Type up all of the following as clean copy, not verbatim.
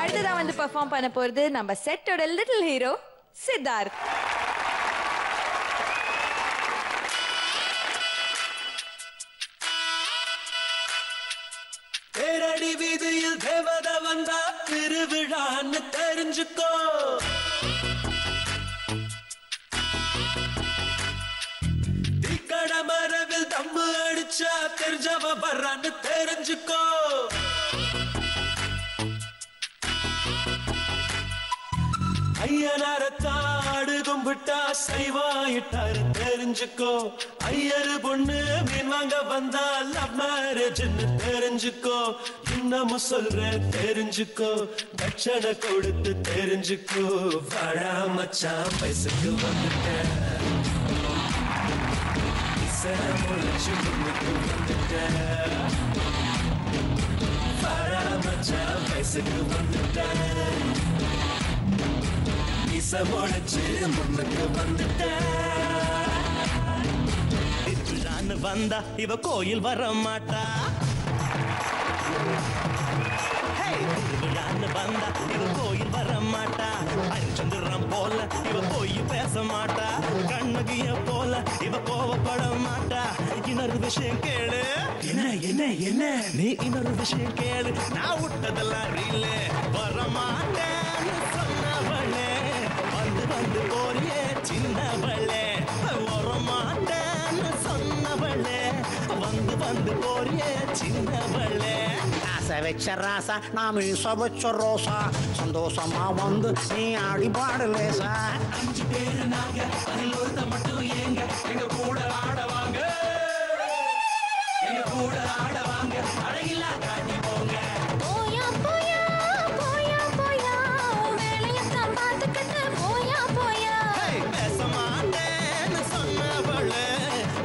அடுத்ததான் வந்து பெர்ஃபார்ம் பண்ண போறது நம்ம செட்டோட லிட்டில் ஹீரோ சித்தார்த். தேரடி வீதியில் தேவத வந்தா திருவிழான்னு தெரிஞ்சுக்கோ. தீக்கட மரவில் தம்மு அடிச்சா தெரிஞ்சவ வர்றான்னு தெரிஞ்சுக்கோ. ஐயனாரத்தாடு கும்பிட்டா சைவாயிட்டாரு தெரிஞ்சுக்கோ. ஐயரு பொண்ணு மீன் வாங்க வந்தா லவ் மேரேஜ்னு தெரிஞ்சுக்கோ. இன்னமும் சொல்றேன் தெரிஞ்சுக்கோ, தட்சணை கொடுத்து தெரிஞ்சுக்கோ. வாடா மச்சான் வயசுக்கு வந்துட்டேன், முளைச்சு முன்னுக்கு வந்துட்டேன். வாடா மச்சான் வயசுக்கு வந்துட்டேன், முளைச்சு முன்னுக்கு வந்துட்டேன். திருவிழான்னு வந்தா இவ கோயில் வர மாட்டா. திருவிழான்னு வந்தா இவ கோயில் வர மாட்டா. அரிச்சந்திரம் போல இவ போய் பேச மாட்டா. கண்ணகிய போல இவ கோவப்பட மாட்டா. இன்னொரு விஷயம் கேளு, என்ன என்ன என்ன நீ இன்னொரு விஷயம் கேளு. நான் விட்டதெல்லாம் ரீல வர மாட்டேன்னு சொன்னவளே, வந்து வந்து போறியே சின்னவளே. வர மாட்டேன்னு சொன்னவளே, வந்து வந்து போறியே சின்னவளே. ஆசை வச்ச ராசா நான் மீச வச்ச ரோசா, சந்தோஷமா வந்து நீ ஆடி பாடலேசா. 5 பேரு நாங்க, அதில் ஒருத்த மட்டும் ஏங்க. எங்க கூட ஆடவாங்க, எங்க கூட ஆடவாங்க. அழகில்லா காட்டி போங்க. போயா போயா போயா போயா, வேலையத்தான் பார்த்துக்கிட்டு போயா போயா. பேச மாட்டேன்னு சொன்னவளே,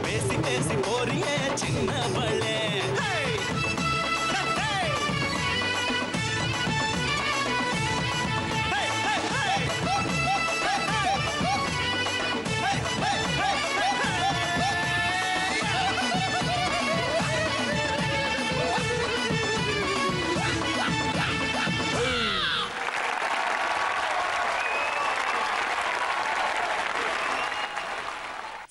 பேசி பேசி போறியே சின்னவளே.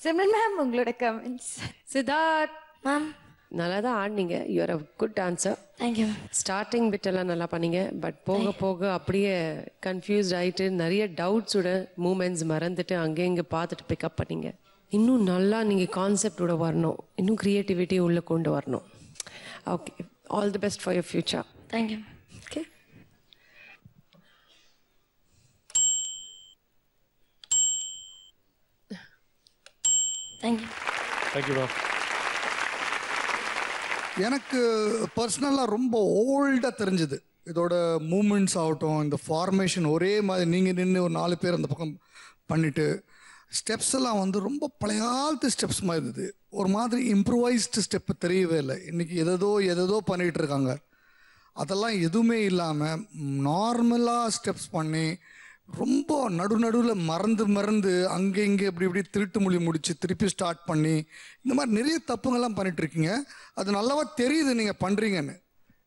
சிம்ரன் மேம், உங்களோட கமெண்ட்ஸ். சித்தார்த் மேம் நல்லா தான் ஆடினீங்க. You are a good dancer. Thank you ma'am. Starting bit எல்லாம் நல்லா பண்ணீங்க. பட் போக போக அப்படியே கன்ஃபியூஸ்ட் ஆகிட்டு நிறைய டவுட்ஸோட மூமெண்ட்ஸ் மறந்துட்டு அங்கே இங்கே பார்த்துட்டு பிக்கப் பண்ணீங்க. இன்னும் நல்லா நீங்கள் கான்செப்டோட வரணும், இன்னும் க்ரியேட்டிவிட்டி உள்ளே கொண்டு வரணும். Okay, all the best for your future. Thank you. Okay, thank you. Thank you ma'am. எனக்கு பர்சனலாக ரொம்ப ஓல்டாக தெரிஞ்சுது. இதோட மூமெண்ட்ஸ் ஆகட்டும், இந்த ஃபார்மேஷன் ஒரே மாதிரி நீங்கள் நின்று ஒரு 4 பேர் அந்த பக்கம் பண்ணிவிட்டு ஸ்டெப்ஸ் எல்லாம் வந்து ரொம்ப பழைய காலத்து ஸ்டெப்ஸ் மாதிரி இருந்தது. ஒரு மாதிரி இம்ப்ரூவைஸ்டு ஸ்டெப்பு தெரியவே இல்லை. இன்றைக்கி எதோ பண்ணிகிட்டு இருக்காங்க. அதெல்லாம் எதுவுமே இல்லாமல் நார்மலாக ஸ்டெப்ஸ் பண்ணி ரொம்ப நடுவில் மறந்து அங்கே இங்கே இப்படி திருட்டு மொழி முடித்து திருப்பி ஸ்டார்ட் பண்ணி இந்த மாதிரி நிறைய தப்புங்கள்லாம் பண்ணிகிட்ருக்கீங்க. அது நல்லாவா தெரியுது நீங்கள் பண்ணுறீங்கன்னு.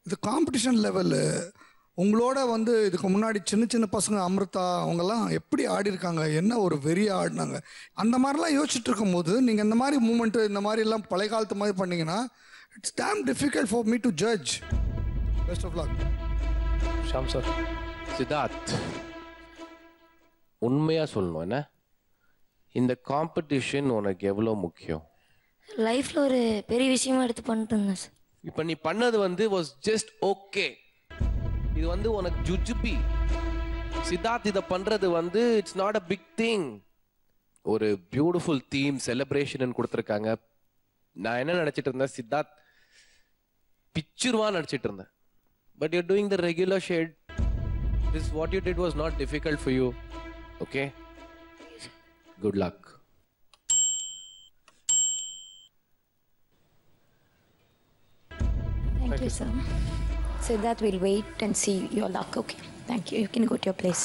இது காம்படிஷன் லெவலு. உங்களோட வந்து இதுக்கு முன்னாடி சின்ன பசங்க அமிர்தா அவங்கெல்லாம் எப்படி ஆடிருக்காங்க, என்ன ஒரு வெறியா ஆடினாங்க. அந்த மாதிரிலாம் யோசிச்சுட்டு இருக்கும் போது நீங்கள் இந்த மாதிரி மூமெண்ட்டு இந்த மாதிரி எல்லாம் பழைய காலத்து மாதிரி பண்ணீங்கன்னா it's damn difficult for me to judge. Best of luck. Shaam sir. Siddharth, உண்மையா சொல்லணும், என்ன இந்த காம்படிஷன் உனக்கு எவ்வளோ முக்கியம்? லைஃப்பில் ஒரு பெரிய விஷயமா எடுத்து பண்ணிட்டு இருந்தேன் சார். இப்போ நீ பண்ணது வந்து வாஸ் ஜஸ்ட் ஓகே. இது வந்து உனக்கு ஜுஜுபி. சித்தார்த் இதை பண்றது வந்து it's not a big thing. ஒரு பியூட்டிஃபுல் தீம் செலிப்ரேஷன் கொடுத்துருக்காங்க. நான் என்ன நினைச்சிட்டு இருந்தேன், சித்தார்த் பிச்சுருவான்னு நினைச்சிட்டு இருந்தேன். But you doing the regular shade. This what you did was not difficult for you. Okay, good luck. Thank you, sir. Siddharth will wait and see your luck. Okay. Thank you. You can go to your place.